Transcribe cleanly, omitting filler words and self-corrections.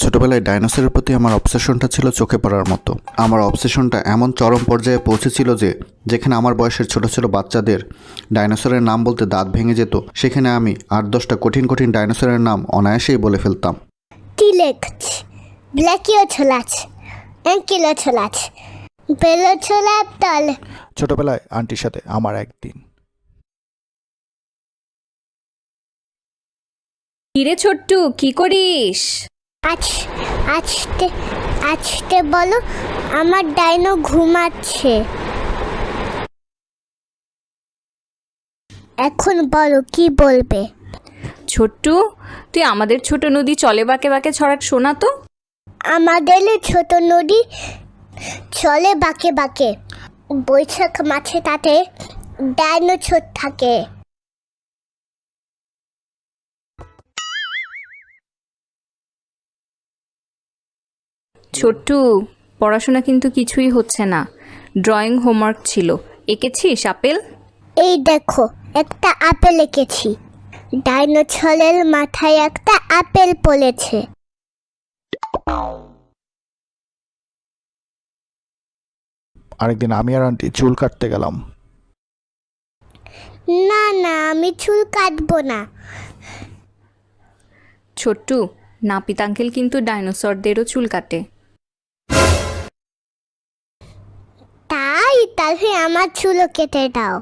ছোটবেলায় ডাইনোসরের প্রতি আমার অবসেশনটা ছিল চোখে পড়ার মতো। আমার অবসেশনটা এমন চরম পর্যায়ে পৌঁছেছিল যে যেখানে আমার বয়সের ছোট ছোট বাচ্চাদের ডাইনোসরের নাম বলতে দাঁত ভেঙে যেত, সেখানে আমি 8-10টা কঠিন কঠিন ডাইনোসরের নাম অনায়াসেই বলে ফেলতাম। টিলেক্স, ব্ল্যাকিওছোলাস, অ্যাঙ্কিলোছোলাস, বেলোছোরাপ্টর। ছোটবেলায় আন্টির সাথে আমার একদিন। কিরে ছোট্টু, কি করিস? আজকে আজকে বলো, আমার ডাইনো ঘুমাচ্ছে। এখন বলো কি বলবে। ছোট্টু, তুই আমাদের ছোট নদী চলে বাঁকে বাঁকে ছড়া শোনা তো। আমাদের ছোট নদী চলে বাঁকে বাঁকে, বৈশাখ মাছে তাতে ডাইনোসর থাকে। ছোট্টু, পড়াশোনা কিন্তু কিছুই হচ্ছে না। ড্রয়িং হোমওয়ার্ক ছিল, এঁকেছিস আপেল? এই দেখো, একটা আপেল এঁকেছি। ডাইনোসরের মাথায় একটা আপেল পড়েছে। আরেকদিন আমি আর আন্টি চুল কাটতে গেলাম। না না, আমি চুল কাটবো না। ছোট্টু, নাপিত আঙ্কেল কিন্তু ডাইনোসরদেরও চুল কাটে। তাই? তাহলে আমার চুলও কেটে দাও।